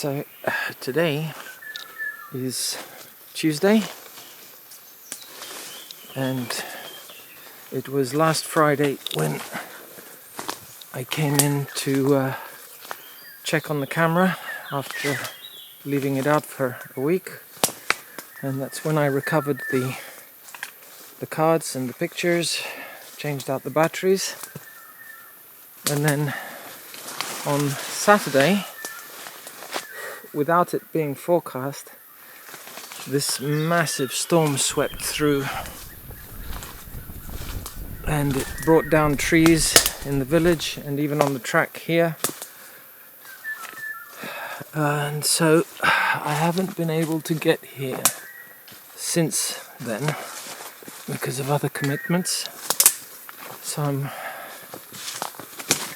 So today is Tuesday, and it was last Friday when I came in to check on the camera after leaving it out for a week, and that's when I recovered the cards and the pictures, changed out the batteries, and then on Saturday, without it being forecast, this massive storm swept through and it brought down trees in the village and even on the track here, and so I haven't been able to get here since then because of other commitments. So I'm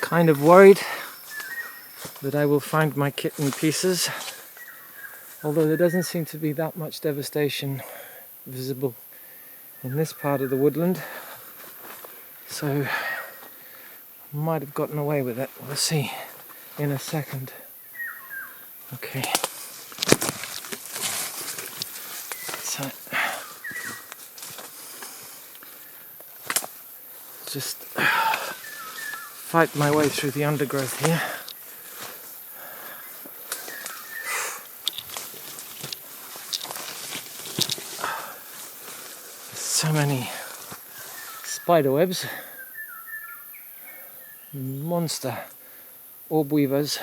kind of worried that I will find my kit in pieces, although there doesn't seem to be that much devastation visible in this part of the woodland, so I might have gotten away with it. We'll see in a second. Okay, so just fight my way through the undergrowth here. So many spider webs, monster orb weavers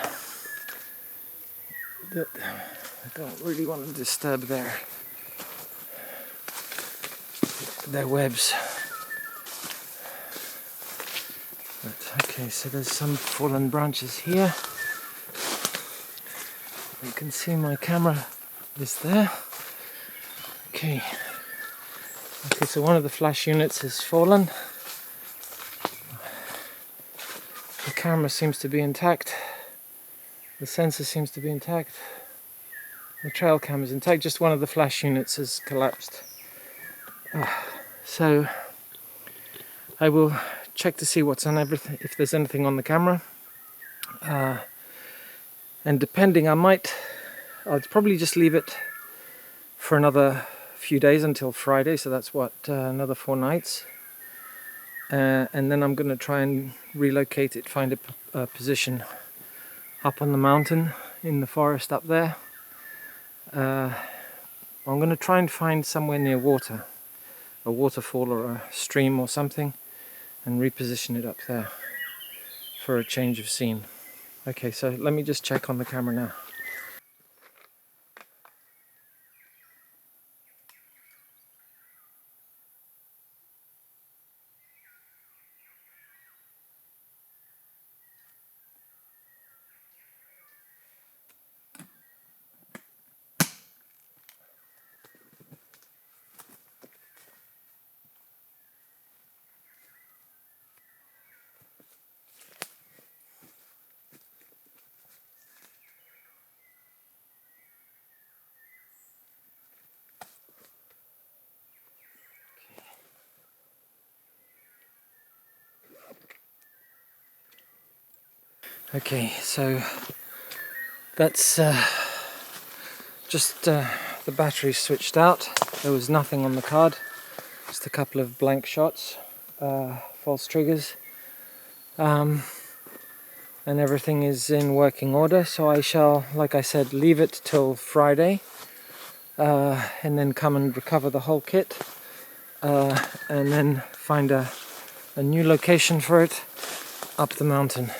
that I don't really want to disturb their webs. But okay, so there's some fallen branches here. You can see my camera is there. Okay, so one of the flash units has fallen. The camera seems to be intact. The sensor seems to be intact. The trail cam is intact. Just one of the flash units has collapsed. So I will check to see what's on everything, if there's anything on the camera. And depending, I'll probably just leave it for another few days until Friday, so that's another 4 nights, and then I'm going to try and relocate it, find a position up on the mountain in the forest up there. I'm going to try and find somewhere near water, a waterfall or a stream or something, and reposition it up there for a change of scene. Okay, so let me just check on the camera now. Okay, so that's just the battery switched out. There was nothing on the card, just a couple of blank shots, false triggers, and everything is in working order. So I shall, like I said, leave it till Friday, and then come and recover the whole kit, and then find a new location for it up the mountain.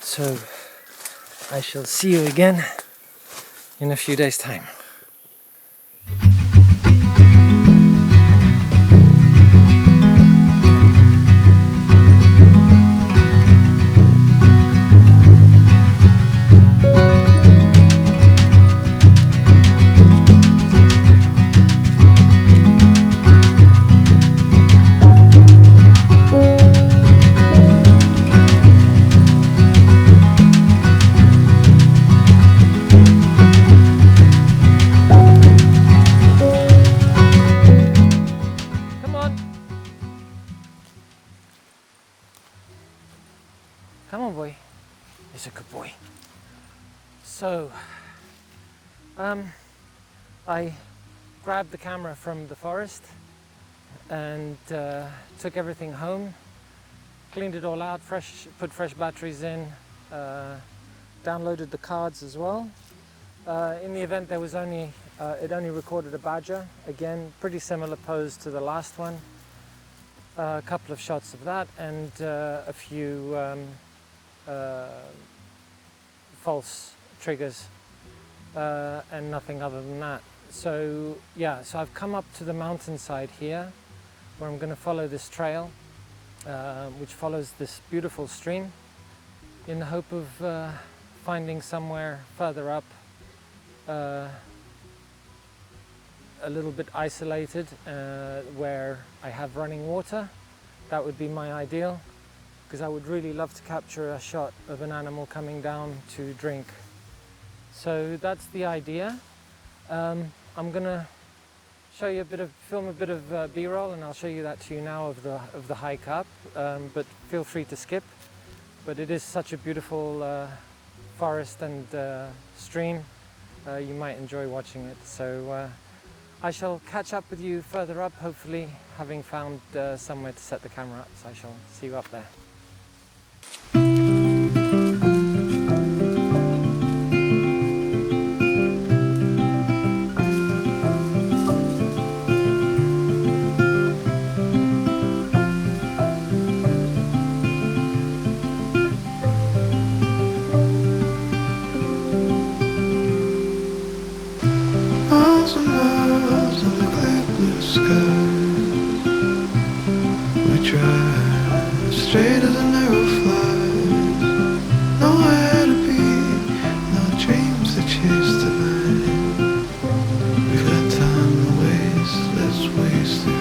So I shall see you again in a few days' time. Come on, boy. He's a good boy. So I grabbed the camera from the forest and took everything home, cleaned it all out, put fresh batteries in, downloaded the cards as well. In the event there was it only recorded a badger, again pretty similar pose to the last one. A couple of shots of that and a few false triggers and nothing other than that. So yeah, so I've come up to the mountainside here where I'm going to follow this trail which follows this beautiful stream in the hope of finding somewhere further up a little bit isolated where I have running water. That would be my ideal, because I would really love to capture a shot of an animal coming down to drink. So that's the idea. I'm gonna show you film a bit of B-roll, and I'll show you that to you now of the hike up. But feel free to skip. But it is such a beautiful forest and stream. You might enjoy watching it. So I shall catch up with you further up, hopefully having found somewhere to set the camera up. So I shall see you up there. Straight as a narrow flight, nowhere to be, no dreams to chase tonight. We've got time to waste, let's waste it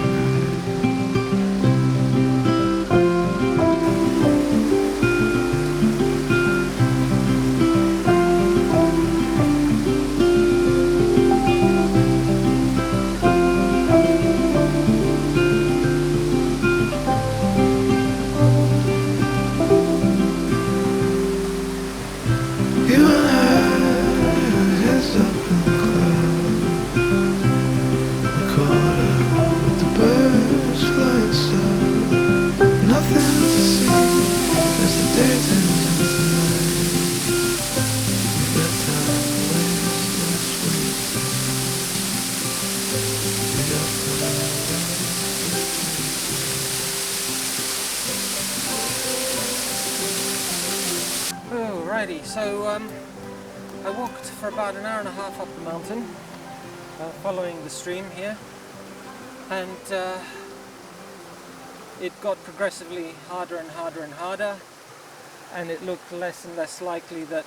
Alrighty, so I walked for about an hour and a half up the mountain, following the stream here, and it got progressively harder and harder and harder, and it looked less and less likely that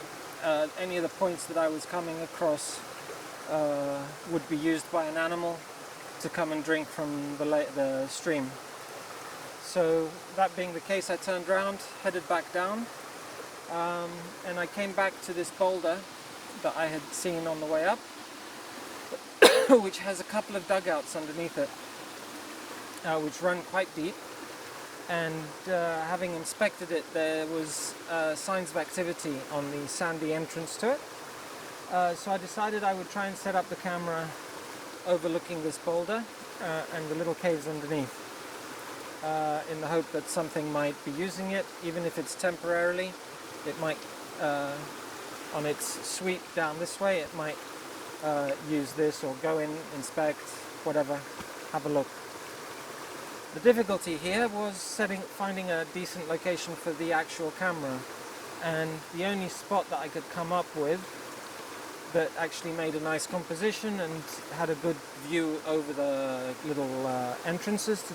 any of the points that I was coming across would be used by an animal to come and drink from the stream. So that being the case, I turned around, headed back down, and I came back to this boulder that I had seen on the way up, which has a couple of dugouts underneath it, which run quite deep. And having inspected it, there was signs of activity on the sandy entrance to it. So I decided I would try and set up the camera overlooking this boulder and the little caves underneath, in the hope that something might be using it, even if it's temporarily. It might, on its sweep down this way, it might use this, or go in, inspect, whatever, have a look. The difficulty here was finding a decent location for the actual camera, and the only spot that I could come up with that actually made a nice composition and had a good view over the little entrances to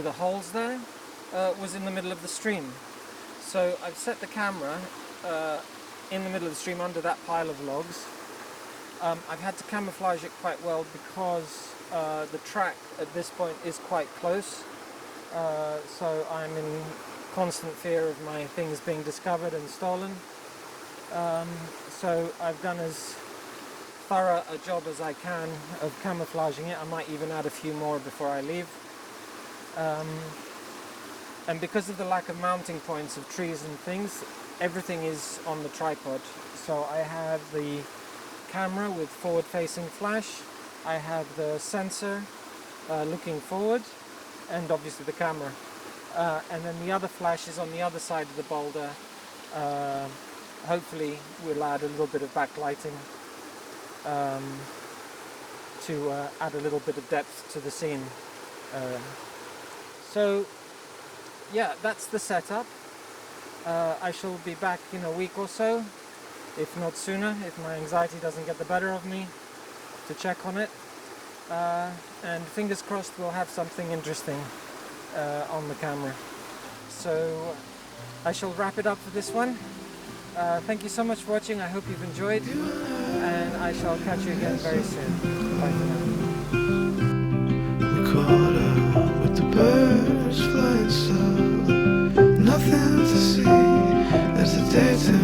the holes there was in the middle of the stream. So I've set the camera in the middle of the stream under that pile of logs. I've had to camouflage it quite well because the track at this point is quite close, so I'm in constant fear of my things being discovered and stolen. So I've done as thorough a job as I can of camouflaging it. I might even add a few more before I leave. And because of the lack of mounting points of trees and things, everything is on the tripod. So I have the camera with forward-facing flash, I have the sensor looking forward, and obviously the camera. And then the other flash is on the other side of the boulder. Hopefully we'll add a little bit of backlighting to add a little bit of depth to the scene. So yeah, that's the setup. I shall be back in a week or so, if not sooner, if my anxiety doesn't get the better of me, to check on it. And fingers crossed we'll have something interesting on the camera. So I shall wrap it up for this one. Thank you so much for watching. I hope you've enjoyed, and I shall catch you again very soon. Bye for now. We caught up with the birds flying south. Nothing to see as the daytime